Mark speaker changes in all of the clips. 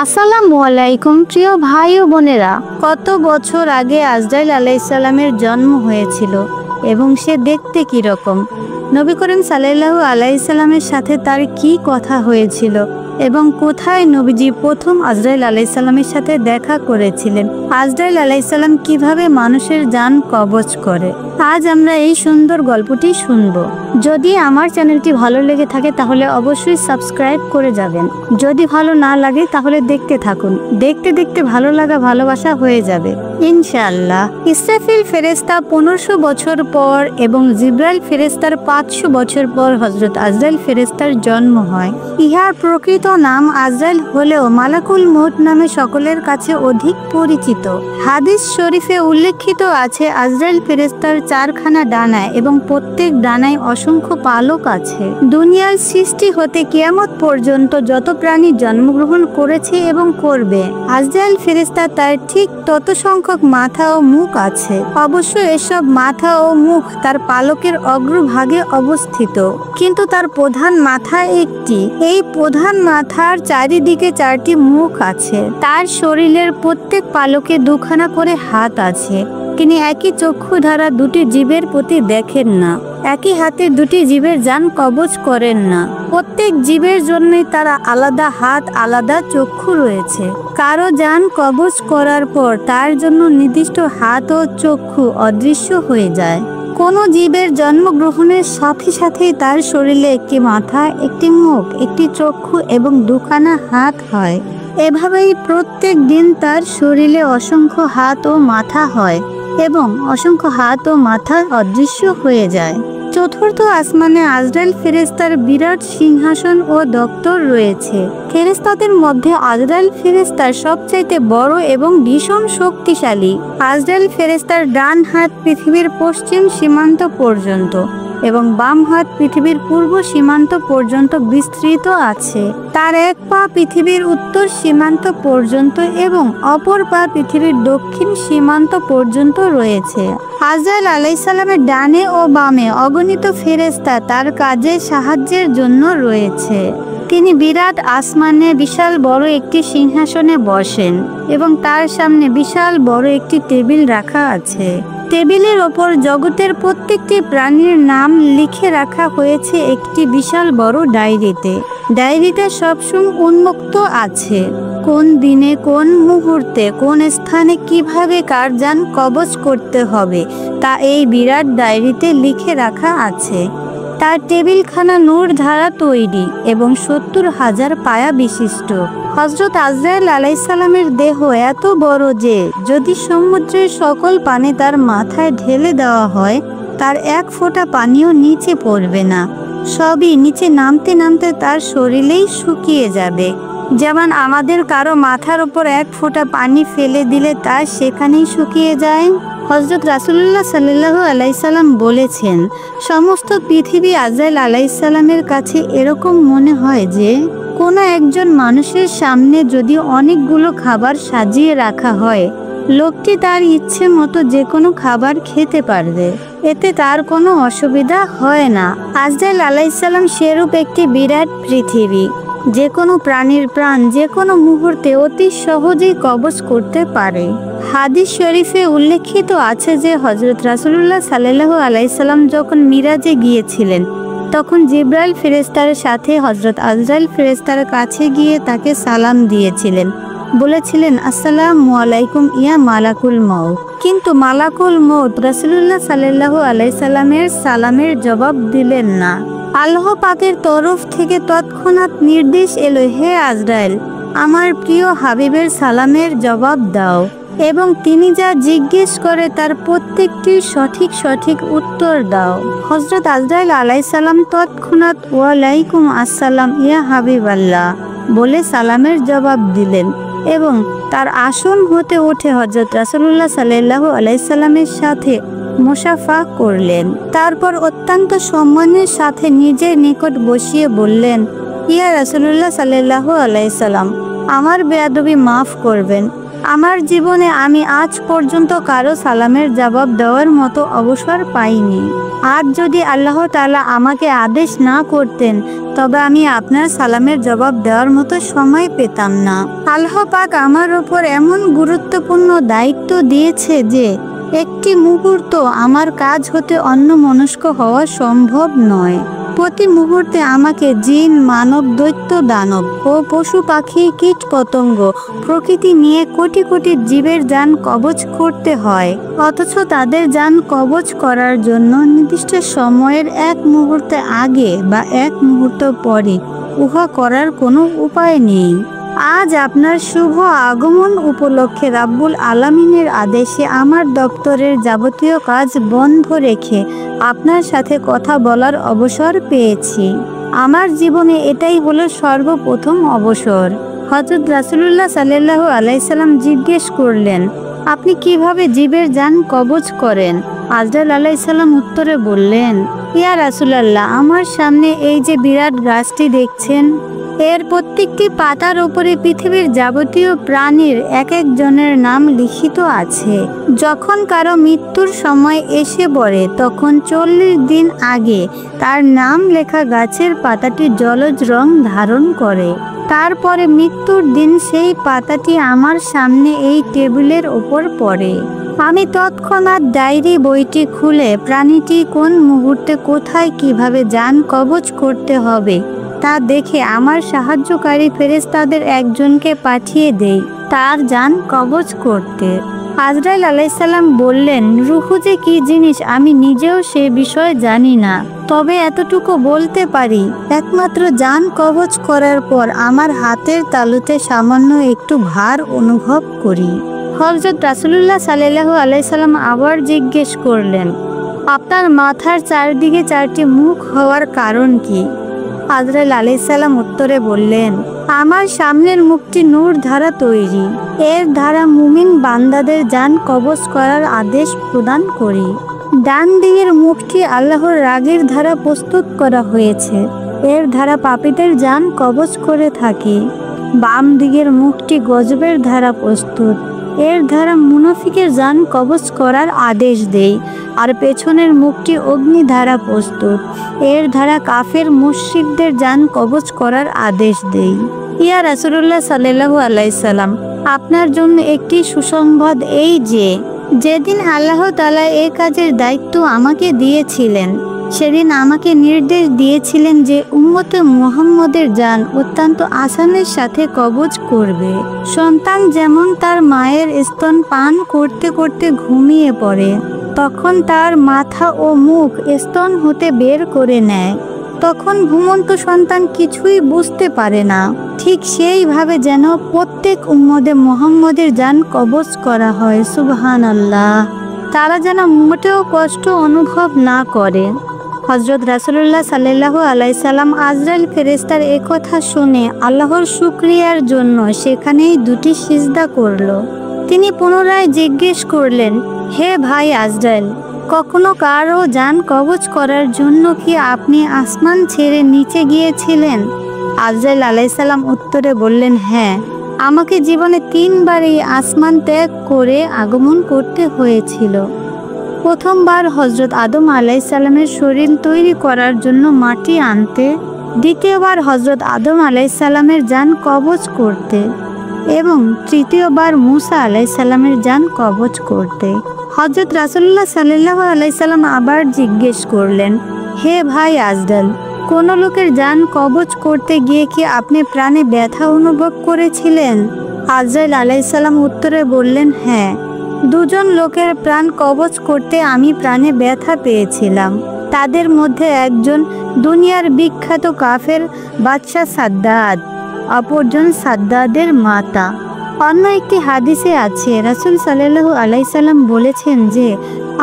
Speaker 1: আসসালামু আলাইকুম প্রিয় ভাই ও বোনেরা, কত বছর আগে আজরাইল আলাইহিস সালামের জন্ম হয়েছিল এবং সে দেখতে কি রকম, নবী করিম সাল্লাল্লাহু আলাইহি সাল্লামের সাথে তার কি কথা হয়েছিল এবং কোথায় নবীজি প্রথম আজরাইল আলাইহিস সালামের সাথে দেখা করেছিলেন, আজরাইল আলাইহিস সালাম কিভাবে মানুষের জান কবজ করে, আজ আমরা এই সুন্দর গল্পটি শুনব। যদি আমার চ্যানেলটি ভালো লেগে থাকে তাহলে অবশ্যই সাবস্ক্রাইব করে যাবেন। যদি ভালো না লাগে তাহলে দেখতে থাকুন, দেখতে দেখতে ভালো লাগা ভালোবাসা হয়ে যাবে ইনশাআল্লাহ। ইসরাফিল ফেরেশতা 1500 বছর পর এবং জিবরাইল ফেরেশতার 500 বছর পর হযরত আজরাইল ফেরেশতার জন্ম হয়। ইহার প্রকৃত নাম আজরাইল হলেও মালাকুল মউত নামে সকলের কাছে অধিক পরিচিত। হাদিস শরীফে উল্লেখিত আছে আজরাইল ফেরেশতার 4খানা ডানায় এবং প্রত্যেক ডানায় অসংখ্য পালক আছে। দুনিয়ার সৃষ্টি হতে কিয়ামত পর্যন্ত যত প্রাণী জন্মগ্রহণ করেছে এবং করবে, আজরাইল ফেরেশতা তার ঠিক তত সংখ্যক মাথা ও মুখ আছে। অবশ্য এসব মাথা ও মুখ তার পালকের অগ্রভাগে অবস্থিত, কিন্তু তার প্রধান মাথা একটি। এই প্রধান মাথার চারিদিকে 4টি মুখ আছে। তার শরীরের প্রত্যেক পালকে 2খানা করে হাত আছে। তিনি একই চক্ষু দ্বারা 2টি জীবের প্রতি দেখেন না, একই হাতে 2টি জীবের জান কবজ করেন না। প্রত্যেক জীবের জন্যই তার আলাদা হাত, আলাদা চক্ষু রয়েছে। কারো জান কবজ করার পর তার জন্য নির্দিষ্ট হাত ও চক্ষু অদৃশ্য হয়ে যায়। কোনো জীবের জন্মগ্রহণের সাথে সাথেই তার শরীরে একটি মাথা, একটি মুখ, একটি চক্ষু এবং 2খানা হাত হয়। এভাবেই প্রত্যেক দিন তার শরীরে অসংখ্য হাত ও মাথা হয় এবং অসংখ্য হাত ও মাথা অদৃশ্য হয়ে যায়। চতুর্থ আসমানে আজরাইল ফেরেশতার বিরাট সিংহাসন ও দপ্তর রয়েছে। ফেরেশতাদের মধ্যে আজরাইল ফেরেশতার সবচাইতে বড় এবং ভীষণ শক্তিশালী। আজরাইল ফেরেশতার ডান হাত পৃথিবীর পশ্চিম সীমান্ত পর্যন্ত এবং বাম হাত পৃথিবীর পূর্ব সীমান্ত পর্যন্ত বিস্তৃত আছে। তার এক পা পৃথিবীর উত্তর সীমান্ত পর্যন্ত এবং অপর পা পৃথিবীর দক্ষিণ সীমান্ত পর্যন্ত রয়েছে। আজরাইল আলাইহিস সালামের ডানে ও বামে অগণিত ফেরেশতা তার কাজে সাহায্যের জন্য রয়েছে। তিনি বিরাট আসমানে বিশাল বড় একটি সিংহাসনে বসেন এবং তার সামনে বিশাল বড় একটি টেবিল রাখা আছে। টেবিলের ওপর জগতের প্রত্যেকটি প্রাণীর নাম লিখে রাখা হয়েছে একটি বিশাল বড় ডায়েরিতে। ডায়েরিটা সবসময় উন্মুক্ত আছে। কোন দিনে, কোন মুহূর্তে, কোন স্থানে কিভাবে কার জান কবজ করতে হবে তা এই বিরাট ডায়েরিতে লিখে রাখা আছে। তার টেবিলখানা নূর দ্বারা তৈরি এবং 70,000 পায়া বিশিষ্ট। হযরত আজরাইল আলাইহিস সালামের দেহ এত বড় যে যদি সমুদ্রের সকল পানি তার মাথায় ঢেলে দেওয়া হয় তার এক ফোঁটা পানিও নিচে পড়বে না। সবই নিচে নামতে নামতে তার শরীরেই শুকিয়ে যাবে। যেমন আমাদের কারো মাথার উপর এক ফোঁটা পানি ফেলে দিলে তা সেখানেই শুকিয়ে যায়। হযরত রাসূলুল্লাহ সাল্লাল্লাহু আলাইহি সাল্লাম বলেছেন, সমস্ত পৃথিবী আজরাইল আলাইহিস সালামের কাছে এরকম মনে হয় যে কোনো একজন মানুষের সামনে যদি অনেকগুলো খাবার সাজিয়ে রাখা হয়, লোকটি তার ইচ্ছে মতো যে কোনো খাবার খেতে পারবে, এতে তার কোনো অসুবিধা হয় না। আজরাইল আলাইহিস সালাম সেরূপ একটি বিরাট পৃথিবী, যে কোনো প্রাণীর প্রাণ যে কোনো মুহূর্তে অতি সহজেই কবজ করতে পারে। হাদিস শরীফে উল্লেখিত আছে যে হযরত রাসূলুল্লাহ সাল্লাল্লাহু আলাইহি সাল্লাম যখন মিরাজে গিয়েছিলেন তখন জিবরাইল ফেরেশতার সাথে হযরত আজরাইল ফেরেশতার কাছে গিয়ে তাকে সালাম দিয়েছিলেন, বলেছিলেন আসসালামু আলাইকুম ইয়া মালাকুল মউত। কিন্তু মালাকুল মউত রাসূলুল্লাহ সাল্লাল্লাহু আলাইহি সাল্লামের সালামের জবাব দিলেন না। আল্লাহ পাকের তরফ থেকে তৎক্ষণাৎ নির্দেশ এলো, হে আজরাইল, আমার প্রিয় হাবিবের সালামের জবাব দাও এবং তিনি যা জিজ্ঞেস করে তার প্রত্যেকটির সঠিক সঠিক উত্তর দাও। হযরত আজরাইল আলাইহিস সালাম তৎক্ষণাৎ ওয়ালাইকুম আসসালাম ইয়া হাবিবাল্লাহ বলে সালামের জবাব দিলেন এবং তার আসন হতে উঠে হযরত রাসূলুল্লাহ সাল্লাল্লাহু আলাইহি সাল্লামের সাথে মুসাফা করলেন। তারপর অত্যন্ত সম্মানের সাথে নিজের নিকট বসিয়ে বললেন, ইয়া রাসূলুল্লাহ সাল্লাল্লাহু আলাইহি সাল্লাম, আমার বেয়াদবি মাফ করবেন। আমার জীবনে আমি আজ পর্যন্ত কারো সালামের জবাব দেওয়ার মতো অবসর পাইনি। আজ যদি আল্লাহ তাআলা আমাকে আদেশ না করতেন তবে আমি আপনার সালামের জবাব দেওয়ার মতো সময় পেতাম না। আল্লাহ পাক আমার উপর এমন গুরুত্বপূর্ণ দায়িত্ব দিয়েছে যে একটি মুহূর্ত আমার কাজ হতে অন্যমনস্ক হওয়া সম্ভব নয়। প্রতি মুহূর্তে আমাকে জিন, মানব, দৈত্য, দানব ও পশু পাখি, কীট পতঙ্গ প্রকৃতি নিয়ে কোটি কোটি জীবের যান কবচ করতে হয়, অথচ তাদের যান কবচ করার জন্য নির্দিষ্ট সময়ের এক মুহূর্তে আগে বা এক মুহূর্ত পরে উহা করার কোনো উপায় নেই। আজ আপনার শুভ আগমন উপলক্ষে রাব্বুল আলামিনের আদেশে আমার দপ্তরের যাবতীয় কাজ বন্ধ রেখে আপনার সাথে কথা বলার অবসর পেয়েছি। আমার জীবনে এটাই হলো সর্বপ্রথম অবসর। হযরত রাসূলুল্লাহ সাল্লাল্লাহু আলাইহি সাল্লাম জিজ্ঞেস করলেন, আপনি কিভাবে জীবের জান কবজ করেন? আজরাইল আলাইহিস সালাম উত্তরে বললেন, ইয়া রাসূলুল্লাহ, আমার সামনে এই যে বিরাট গাছটি দেখছেন, এর প্রত্যেকটি পাতার উপরে পৃথিবীর যাবতীয় প্রাণীর এক একজনের নাম লিখিত আছে। যখন কারো মৃত্যুর সময় এসে পড়ে তখন 40 দিন আগে তার নাম লেখা গাছের পাতাটি জলজ রং ধারণ করে। তারপরে মৃত্যুর দিন সেই পাতাটি আমার সামনে এই টেবিলের ওপর পড়ে। আমি তৎক্ষণাৎ ডায়েরি বইটি খুলে প্রাণীটি কোন মুহূর্তে কোথায় কিভাবে জান কবজ করতে হবে তা দেখে আমার সাহায্যকারী ফেরেশতাদের একজনকে পাঠিয়ে দেই তার জান কবজ করতে। আজরাইল আলাইহিস সালাম বললেন, রূহু যে কি জিনিস আমি নিজেও সে বিষয়ে জানি না, তবে এতটুকু বলতে পারি, একমাত্র জান কবজ করার পর আমার হাতের তালুতে সামান্য একটু ভার অনুভব করি। হযরত রাসূলুল্লাহ সাল্লাল্লাহু আলাইহি সাল্লাম আবার জিজ্ঞেস করলেন, আপনার মাথার চারদিকে 4টি মুখ হওয়ার কারণ কি? আজরাইল আলাইহিস সালাম উত্তরে বললেন, আমার সামনের মুখটি নূর দ্বারা তৈরি, এর দ্বারা মুমিন বান্দাদের জান কবজ করার আদেশ প্রদান করি। ডান দিকের মুখটি আল্লাহর রাগের দ্বারা প্রস্তুত করা হয়েছে, এর দ্বারা পাপীদের জান কবজ করে থাকি। বাম দিকের মুখটি গজবের দ্বারা প্রস্তুত, এর দ্বারা মুনাফিকের জান কবজ করার আদেশ দেই। আর পেছনের মুখটি অগ্নি দ্বারা প্রস্তুত, এর দ্বারা কাফের মুশরিকদের জান কবজ করার আদেশ দেই। ইয়া রাসূলুল্লাহ সাল্লাল্লাহু আলাইহি সাল্লাম, আপনার জন্য একটি সুসংবাদ এই যে যেদিন আল্লাহ তাআলা এই কাজের দায়িত্ব আমাকে দিয়েছিলেন সেদিন আমাকে নির্দেশ দিয়েছিলেন যে উম্মতে মুহাম্মদের জান অত্যন্ত আসানের সাথে কবজ করবে। সন্তান যেমন তার মায়ের স্তন পান করতে করতে ঘুমিয়ে পড়ে, তখন তার মাথা ও মুখ স্তন হতে বের করে নেয়, তখন ঘুমন্ত সন্তান কিছুই বুঝতে পারে না, ঠিক সেইভাবে যেন প্রত্যেক উম্মতে মুহাম্মদের জান কবজ করা হয়। সুবহানাল্লাহ। তারা যেন মোটেও কষ্ট অনুভব না করে। হযরত রাসূলুল্লাহ সাল্লাল্লাহু আলাইহি সাল্লাম আজরাইল ফেরেশতার একথা শুনে আল্লাহর শুকরিয়ার জন্য সেখানেই 2টি সিজদা করল। তিনি পুনরায় জিজ্ঞেস করলেন, হে ভাই আজরাইল, কখনো কারো জান কবজ করার জন্য কি আপনি আসমান ছেড়ে নিচে গিয়েছিলেন? আজরাইল আলাইহিস সালাম উত্তরে বললেন, হ্যাঁ, আমাকে জীবনে 3 বার এই আসমান ত্যাগ করে আগমন করতে হয়েছিল। প্রথমবার হযরত আদম আলাইহিস সালামের শরীর তৈরি করার জন্য মাটি আনতে, দ্বিতীয়বার হযরত আদম আলাইহিস সালামের জান কবজ করতে এবং তৃতীয়বার মুসা আলাইহিস সালামের জান কবজ করতে। হযরত রাসূলুল্লাহ সাল্লাল্লাহু আলাইহি সাল্লাম আবার জিজ্ঞেস করলেন, হে ভাই আজরাইল, কোন লোকের জান কবজ করতে গিয়ে কি আপনি প্রাণে ব্যথা অনুভব করেছিলেন? আজরাইল আলাইহিস সালাম উত্তরে বললেন, হ্যাঁ, 2 জন লোকের প্রাণ কবজ করতে আমি প্রাণে ব্যথা পেয়েছিলাম। তাদের মধ্যে একজন দুনিয়ার বিখ্যাত কাফের বাদশাহ সাদ্দাদ, অপরজন সাদ্দাদের মাতা। অন্য একটি হাদিসে আছে রাসূল সাল্লাল্লাহু আলাইহি সাল্লাম বলেছেন যে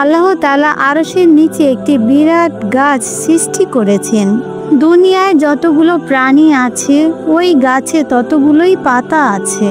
Speaker 1: আল্লাহ তাআলা আরশের নিচে একটি বিরাট গাছ সৃষ্টি করেছেন। দুনিয়ায় যতগুলো প্রাণী আছে ওই গাছে ততগুলোই পাতা আছে।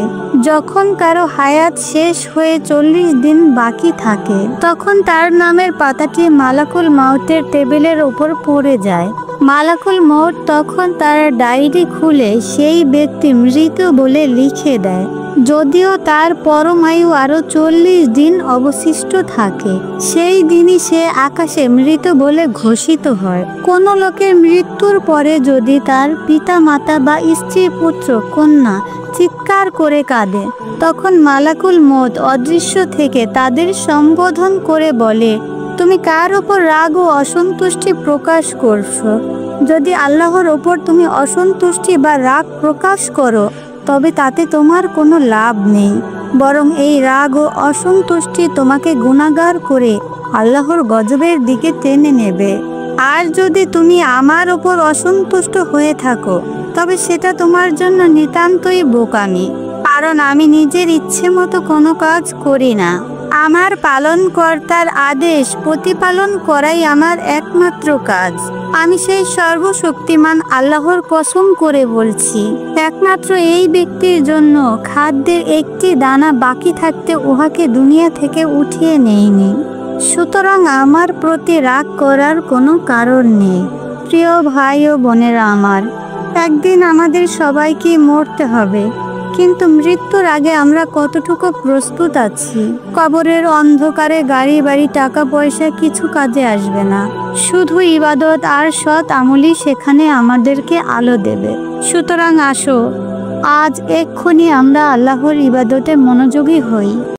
Speaker 1: যখন কারো হায়াত শেষ হয়ে 40 দিন বাকি থাকে তখন তার নামের পাতাটি মালাকুল মাউতের টেবিলের উপর পড়ে যায়। মালাকুল মউত তখন তার ডায়েরি খুলে সেই ব্যক্তি মৃত বলে লিখে দেয়, যদিও তার পরমায়ু আরো 40 দিন অবশিষ্ট থাকে। সেই দিনই সে আকাশে মৃত বলে ঘোষিত হয়। কোন লোকের মৃত্যুর পরে যদি তার পিতা মাতা বা স্ত্রী পুত্র কন্যা চিৎকার করে কাঁদে, তখন মালাকুল মউত অদৃশ্য থেকে তাদের সম্বোধন করে বলে, তুমি কার ওপর রাগ ও অসন্তুষ্টি প্রকাশ করছো? যদি আল্লাহর ওপর তুমি অসন্তুষ্টি বা রাগ প্রকাশ করো, তবে তাতে তোমার কোনো লাভ নেই, বরং এই রাগ ও অসন্তুষ্টি তোমাকে গুনাহগার করে আল্লাহর গজবের দিকে টেনে নেবে। আর যদি তুমি আমার ওপর অসন্তুষ্ট হয়ে থাকো, তবে সেটা তোমার জন্য নিতান্তই বোকামি, কারণ আমি নিজের ইচ্ছে মতো কোনো কাজ করি না। আমার পালনকর্তার আদেশ প্রতিপালন করাই আমার একমাত্র কাজ। আমি সেই সর্বশক্তিমান আল্লাহর কসম করে বলছি, একমাত্র এই ব্যক্তির জন্য খাদ্যের একটি দানা বাকি থাকতে উহাকে দুনিয়া থেকে উঠিয়ে নেইনি। সুতরাং আমার প্রতি রাগ করার কোনো কারণ নেই। প্রিয় ভাই ও বোনেরা আমার, একদিন আমাদের সবাইকে মরতে হবে, কিন্তু মৃত্যুর আগে আমরা কতটুকু প্রস্তুত আছি? কবরের অন্ধকারে গাড়ি বাড়ি টাকা পয়সা কিছু কাজে আসবে না। শুধু ইবাদত আর সৎ আমলই সেখানে আমাদেরকে আলো দেবে। সুতরাং আসো, আজ এক্ষুনি আমরা আল্লাহর ইবাদতে মনোযোগী হই।